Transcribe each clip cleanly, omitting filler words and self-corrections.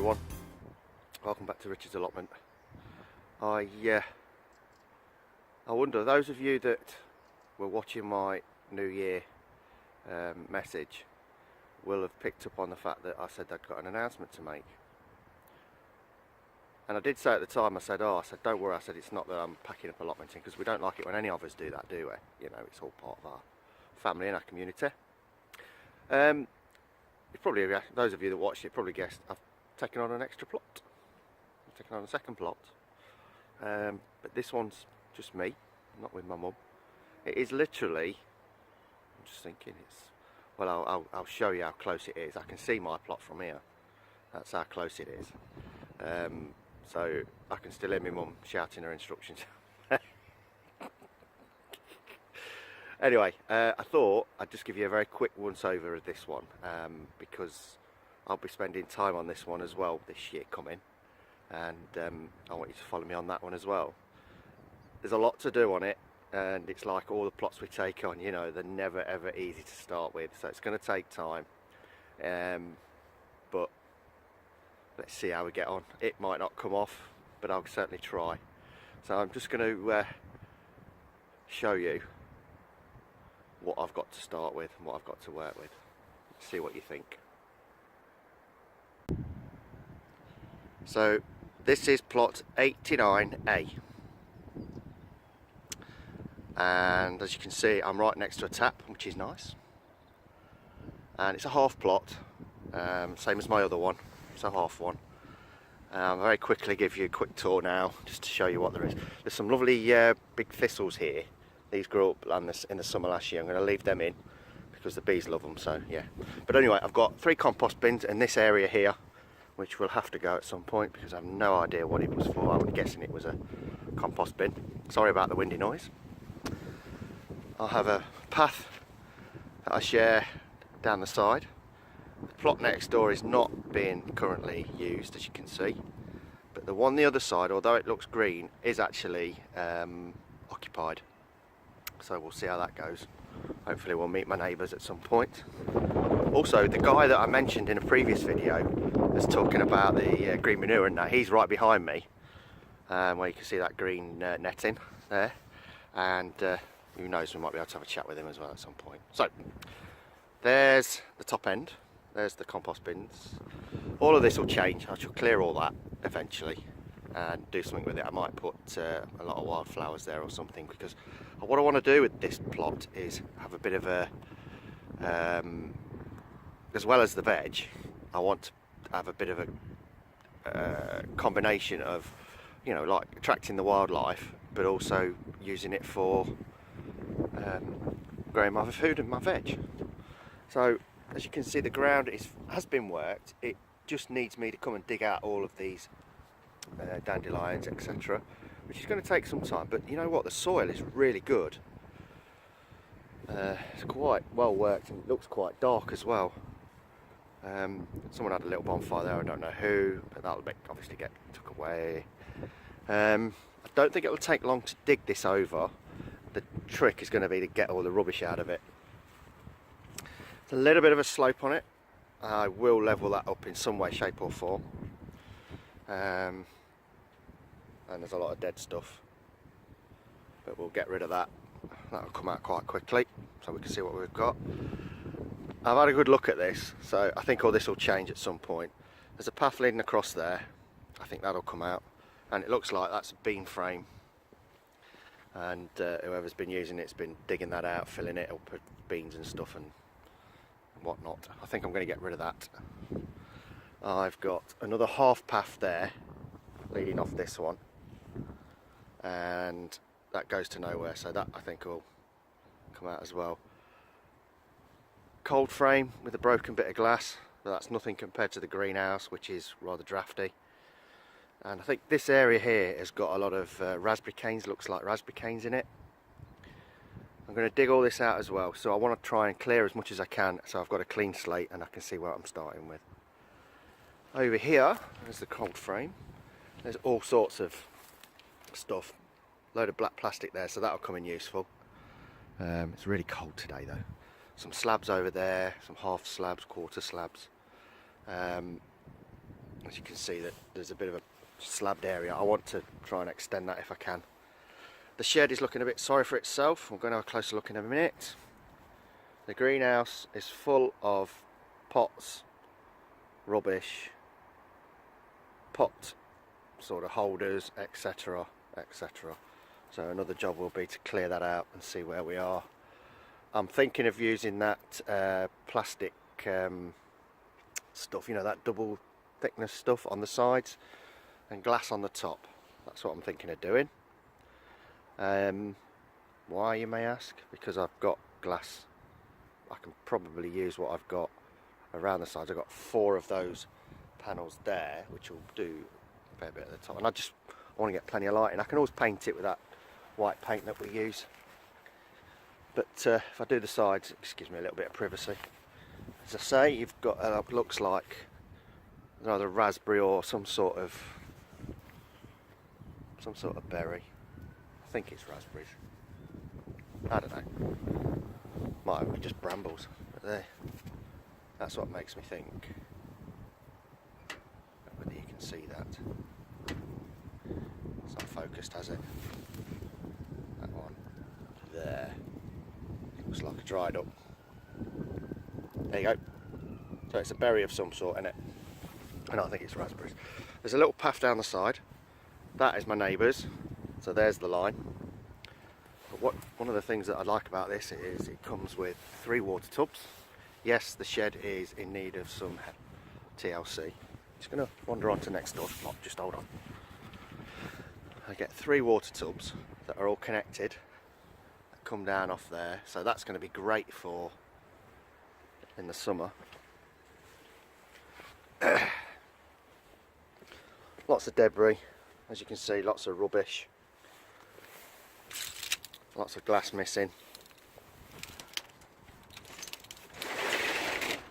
everyone, welcome back to Richard's Allotment. I wonder, those of you that were watching my New Year message will have picked up on the fact that I said I'd got an announcement to make. And I did say at the time, I said don't worry, I said it's not that I'm packing up allotmenting, because we don't like it when any of us do that, do we? You know, it's all part of our family and our community. You probably, those of you that watched it probably guessed I've taken on an extra plot. I've taken on a second plot. But this one's just me, not with my mum. It is literally, I'm just thinking, well, I'll show you how close it is. I can see my plot from here. That's how close it is. So I can still hear my mum shouting her instructions. Anyway, I thought I'd just give you a very quick once over of this one, because I'll be spending time on this one as well this year coming, and I want you to follow me on that one as well. There's a lot to do on it, and it's like all the plots we take on, you know, they're never ever easy to start with, so it's going to take time, but let's see how we get on. It might not come off, but I'll certainly try. So I'm just going to show you what I've got to start with and what I've got to work with. Let's see what you think. So this is plot 89A, and as you can see I'm right next to a tap, which is nice, and it's a half plot, same as my other one. It's a half one. I'll very quickly give you a quick tour now just to show you what there is. There's some lovely big thistles here. These grew up in the summer last year. I'm going to leave them in because the bees love them, so yeah. But anyway, I've got 3 compost bins in this area here, which will have to go at some point because I have no idea what it was for. I'm guessing it was a compost bin. Sorry about the windy noise. I'll have a path that I share down the side. The plot next door is not being currently used, as you can see, but the one the other side, although it looks green, is actually occupied. So we'll see how that goes. Hopefully we'll meet my neighbours at some point. Also, the guy that I mentioned in a previous video was talking about the green manure and that. He's right behind me, where you can see that green netting there, and who knows, we might be able to have a chat with him as well at some point. So there's the top end, there's the compost bins. All of this will change. I shall clear all that eventually and do something with it. I might put a lot of wildflowers there or something, because what I want to do with this plot is have a bit of a, as well as the veg, I want to have a bit of a combination of, you know, like attracting the wildlife, but also using it for growing my food and my veg. So as you can see, the ground has been worked. It just needs me to come and dig out all of these dandelions, etc., which is going to take some time. But you know what, the soil is really good. It's quite well worked, and it looks quite dark as well. Someone had a little bonfire there, I don't know who, but that'll obviously get took away. I don't think it will take long to dig this over. The trick is going to be to get all the rubbish out of it. It's a little bit of a slope on it. I will level that up in some way, shape or form. And there's a lot of dead stuff, but we'll get rid of that. That'll come out quite quickly, so we can see what we've got. I've had a good look at this, so I think all this will change at some point. There's a path leading across there. I think that'll come out, and it looks like that's a bean frame, and whoever's been using it's been digging that out, filling it up with beans and stuff and whatnot. I think I'm going to get rid of that. I've got another half path there leading off this one, and that goes to nowhere, so that I think will come out as well. Cold frame with a broken bit of glass, but that's nothing compared to the greenhouse, which is rather drafty. And I think this area here has got a lot of raspberry canes, looks like raspberry canes in it. I'm going to dig all this out as well, so I want to try and clear as much as I can, so I've got a clean slate and I can see what I'm starting with. Over here, there's the cold frame. There's all sorts of stuff. Load of black plastic there, so that'll come in useful. It's really cold today though. Some slabs over there, some half slabs, quarter slabs. As you can see, that there's a bit of a slabbed area. I want to try and extend that if I can. The shed is looking a bit sorry for itself. I'm going to have a closer look in a minute. The greenhouse is full of pots, rubbish, pot sort of holders, etc, etc. So another job will be to clear that out and see where we are. I'm thinking of using that plastic stuff, you know, that double thickness stuff on the sides and glass on the top. That's what I'm thinking of doing. Why, you may ask? Because I've got glass. I can probably use what I've got around the sides. I've got 4 of those panels there, which will do a fair bit at the top, and I want to get plenty of light in. I can always paint it with that white paint that we use, but if I do the sides, it gives me a little bit of privacy. As I say, you've got looks like either raspberry or some sort of berry. I think it's raspberries. I don't know. Might be just brambles, but there. That's what makes me think. Whether you can see that. It's not focused, has it? That one there. Looks like a dried up. There you go. So it's a berry of some sort, isn't it? And I think it's raspberries. There's a little path down the side. That is my neighbour's. So there's the line. But one of the things that I like about this is it comes with 3 water tubs. Yes, the shed is in need of some TLC. Just going to wander on to next door. Not just hold on. I get 3 water tubs that are all connected, that come down off there. So that's going to be great for in the summer. Lots of debris, as you can see, lots of rubbish. Lots of glass missing.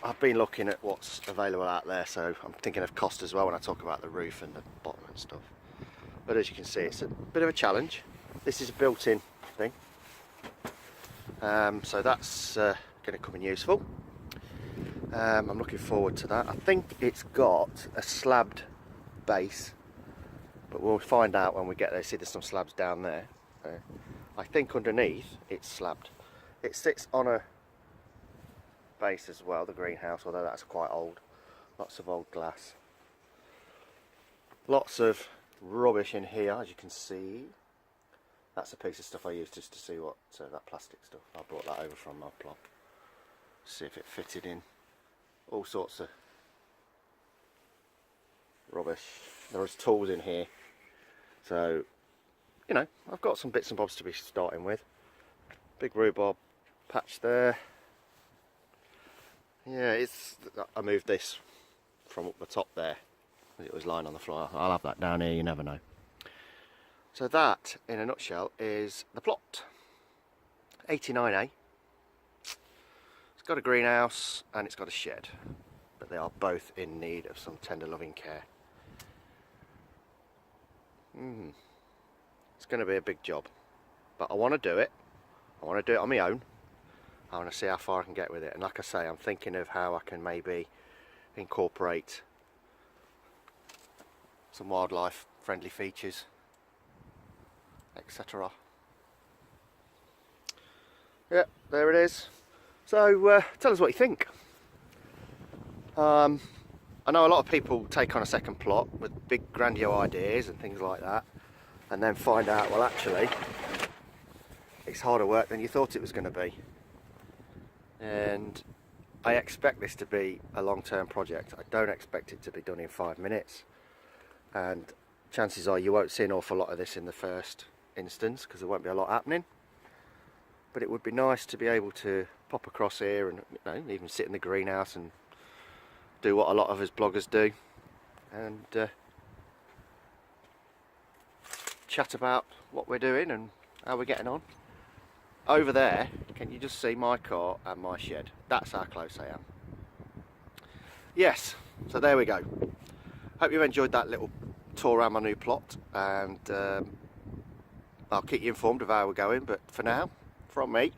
I've been looking at what's available out there, so I'm thinking of cost as well when I talk about the roof and the bottom and stuff. But as you can see, it's a bit of a challenge. This is a built-in thing, so that's going to come in useful. I'm looking forward to that. I think it's got a slabbed base, but we'll find out when we get there. See, there's some slabs down there. I think underneath it's slabbed. It sits on a base as well, the greenhouse, although that's quite old. Lots of old glass. Lots of rubbish in here, as you can see. That's a piece of stuff I used just to see what that plastic stuff. I brought that over from my plot. See if it fitted in. All sorts of rubbish. There is tools in here, so you know, I've got some bits and bobs to be starting with. Big rhubarb patch there. Yeah, I moved this from up the top there. It was lying on the floor. I'll have that down here, you never know. So that, in a nutshell, is the plot. 89A. It's got a greenhouse and it's got a shed, but they are both in need of some tender loving care. It's going to be a big job, but I want to do it. I want to do it on my own. I want to see how far I can get with it, and like I say, I'm thinking of how I can maybe incorporate some wildlife friendly features, etc. Yeah, there it is. So tell us what you think. I know a lot of people take on a second plot with big grandiose ideas and things like that, and then find out, well, actually it's harder work than you thought it was going to be. And I expect this to be a long-term project. I don't expect it to be done in 5 minutes, and chances are you won't see an awful lot of this in the first instance because there won't be a lot happening. But it would be nice to be able to pop across here and, you know, even sit in the greenhouse and do what a lot of us bloggers do, and chat about what we're doing and how we're getting on. Over there, can you just see my car and my shed? That's how close I am. Yes, so there we go. Hope you've enjoyed that little tour around my new plot, and I'll keep you informed of how we're going, but for now, from me,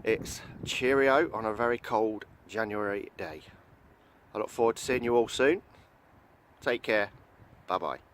it's cheerio on a very cold January day. I look forward to seeing you all soon. Take care. Bye bye.